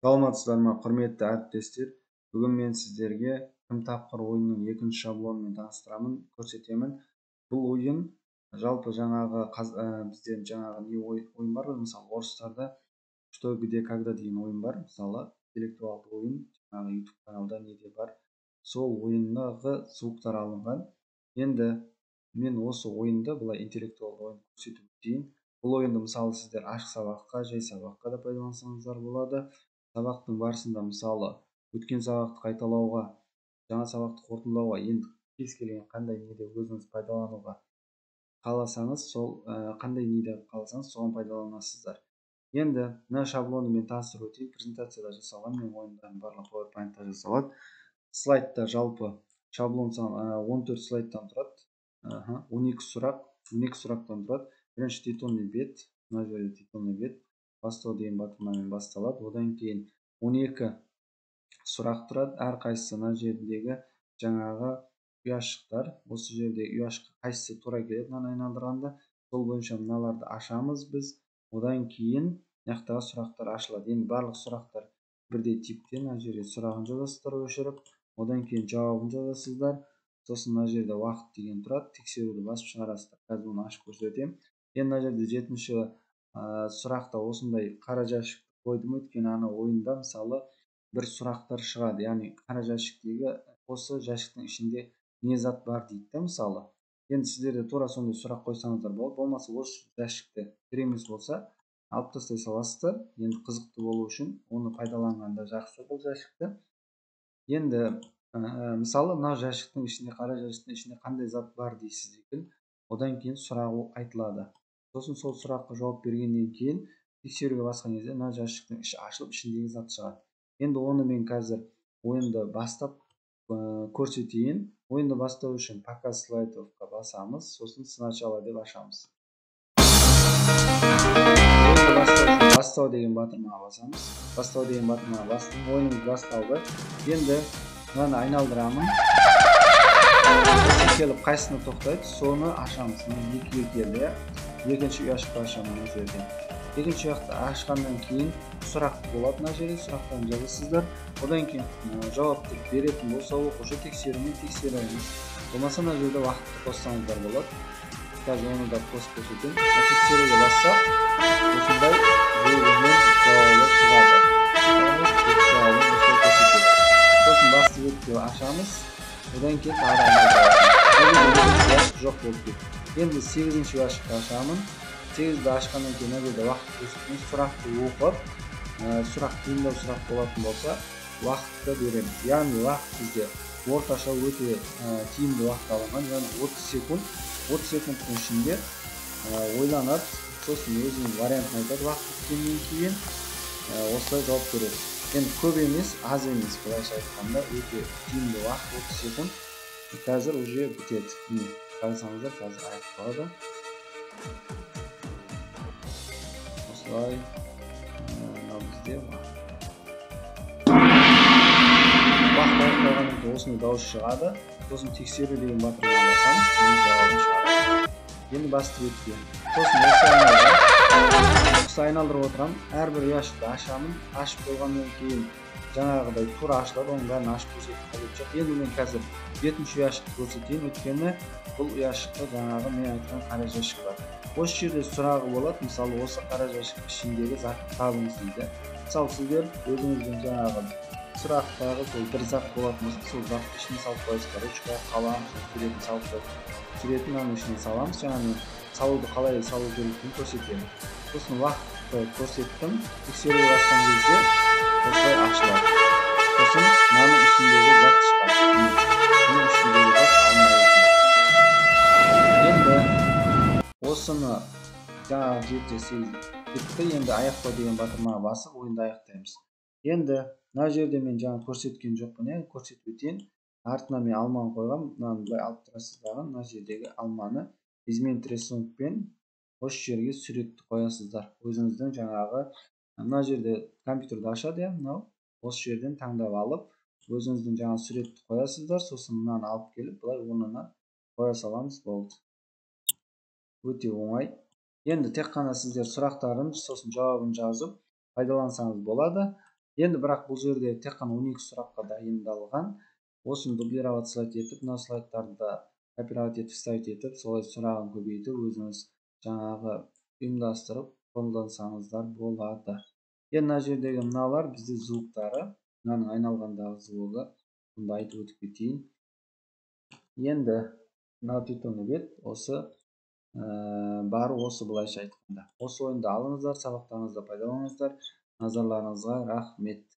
Саламатсыздар ма, құрметті әріптестер. Бүгін мен сіздерге кім тапқыр ойынның екінші шаблонымен таныстырамын, көрсетемін. Бұл ойын жалпы жаңағы бізден жаңағы не ойын бар ғой, мысалы орыстарда что где когда деген ойын бар, мысалы интеллектуалды ойын жаңағы YouTube каналда неде бар. Сол ойындағы звуктар алынған. Енді мен осы ойынды былай интеллектуалды ойын көрсетіп өтейін. Бұл ойынды мысалы сіздер ашық сабаққа, жай сабаққа да пайдалансаңыздар болады. Сабақтың барысында мысалы өткен сабақты қайталауға, жаңа сабақты қорытындылауға, енді кез келген қандай неде өзіңіз пайдалануға қаласаңыз, қандай неде қаласаңыз соған пайдаланасыздар. Енді мына шаблонды мен таныстырып өтейін. Презентацияда жасалған, мен ойындардың барлығы PowerPoint-та жасалады. Слайдта жалпы шаблон 14 слайдтан тұрады. 12 сұрақтан тұрады. Бірінші титульный бет, мына жерде титульный бет, бастау деген батырмамен басталады. Одан кейін 12 сұрақ тұрады. Әрқайсысы мына жердегі жаңағы ұяшықтар. Осы жерде ұяшыққа қайсысы тура келеді, мынаны айналдырғанда. Сол бойынша мыналарды ашамыз біз. Одан кейін мынаяқтағы сұрақтар ашылады. Енді барлық сұрақтар бірдей типте. Мына жерде сұрағын жазасыздар өшіріп, одан кейін жауабын жазасыздар. Сосын мына жерде уақыт деген тұрады. Тексеруді басып шығарасыздар. Қазір оны ашып көрсетемін. Енді мына жерде 7-ші сұрақта осындай қара жәшік қойдым, өйткені ана ойында мысалы бір сұрақтар шығады, яғни қара жәшіктегі осы жәшіктің ішінде не зат бар дейді да, мысалы. Енді сіздерде тура сондай сұрақ қойсаңыздар болады. Болмаса осы жәшікті керек емес болса алып тастай саласыздар. Енді қызықты болу үшін оны пайдаланғанда жақсы бұл жәшікті. Енді мысалы мына жәшіктің ішінде, қара жәшіктің ішінде қандай зат бар дейсіз екен. Одан кейін сұрағы айтылады. Сосын сол сұраққа жауап бергеннен кейін тексеруге басқан кезде мына жәшіктің іші ашылып, ішіндегі зат шығады. Енді оны мен қазір ойынды бастап көрсетейін. Ойынды бастау үшін показ слайдовқа басамыз, сосын сначала деп ашамыз. Бастау деген батырмаға басамыз. Бастау деген батырмаға бастым. Ойынымыз басталды. Енді мынаны айналдырамын. Келіп қайсыны тоқтайды, соны ашамыз. Екіге келді. Екінші ұяшықты ашамын мына жерде. Екінші ұяқты ашқаннан кейін сұрақ болады мына жерде, сұрақтарын жазасыздар. Одан кейін жауапты беретін болса оқушы тексерумен тексереміз. Болмаса мына жерде уақытты қоссаңыздар болады. Қазір оны да қосып көрсетемін. Тексеруге бассақ, осындай жүйемен жауабы шығады. Сосын басты бетті ашамыз. Одан кейін жоқ болып кетті. Енді 8-ші ұяшықты ашамын. 8-ді ашқаннан кейін мына жерде уақыт көрсетеміз. Сұрақты оқып, сұрақ қиындау сұрақ болатын болса, уақытты береміз. Яғни уақыт бізде орташа өте тиімді уақыт алынған, яғни 30 секунд. 30 секундтың ішінде ойланады, сосын өзінің вариантын айтады. Уақыт өткеннен кейін осылай жауап береді. Енді көп емес, аз емес, былайша айтқанда өте тиімді уақыт 30 секунд. Қазір уже бітеді. Міне, қарасаңыздар, қазір аяқталады. Осылай бізде уақыт аяқталғаннан кейін осындай дауыс шығады. Сосын тексеру деген батырмаға басамыз, жауабын шығарады. Енді басты бетке. Сосын осы айналдырып отырамын. Әрбір ұяшықты ашамын. Ашып болғаннан кейін жаңағыдай тура ашылады, оның бәрін ашып көрсетіп қажет жоқ. Енді мен қазір 7-ші ұяшықты көрсетейін, өйткені бұл ұяшықта жаңағы мен айтқан қара жәшік бар. Осы жерде сұрағы болады, мысалы осы қара жәшік ішіндегі затты табыңыз дейді. Мысалы сіздер өзіңіздің жаңағы сұрақтағы сол бір зат болатын болса, сол затты ішіне салып қойасыздар. Ручка, қалам, суретін салып қойып, суретін оның ішіне саламыз. Жаңағы салуды қалай салу керектігін көрсетемін. Сосын уақытты көрсеттім. Тексеруге басқан кезде осылай ашылады. Сосын мынаның ішіндегі зат шығады. Бұның ішіндегі зат алмайды. Енді осыны жаңағы жеті бітті. Енді аяқтау деген батырмаға басып ойынды аяқтаймыз. Енді мына жерде мен жаңа көрсеткен жоқпын, көрсетіп өтейін. Артына мен алманы қойғам. Мынаны былай алып тұрасыздар. Мына жердегі алманы изменить рисункпен осы жерге суретті қоясыздар. Өзіңіздің жаңағы мына жерде компьютерді ашады, мынау. Осы жерден таңдап алып, өзіңіздің жаңа суретті қоясыздар. Сосын мынаны алып келіп, былай орнына қоя саламыз, болды. Өте оңай. Енді тек қана сіздер сұрақтарын, сосын жауабын жазып пайдалансаңыз болады. Енді бірақ бұл жерде тек қана 12 сұраққа дайындалған. Осыны дублировать етіп, мына слайдтарды копировать етіп, вставить етіп, солай сұрағын көбейтіп, өзіңіз жаңағы ұйымдастырып қолдансаңыздар болады. Енді мына жердегі мыналар бізде звуктары, мынаның айналғандағы звугі. Бұны айтып өтіп кетейін. Енді мына питоны бет осы бары осы былайша айтқанда. Осы ойынды алыңыздар, сабақтарыңызда пайдаланыңыздар. Назарларыңызға рахмет.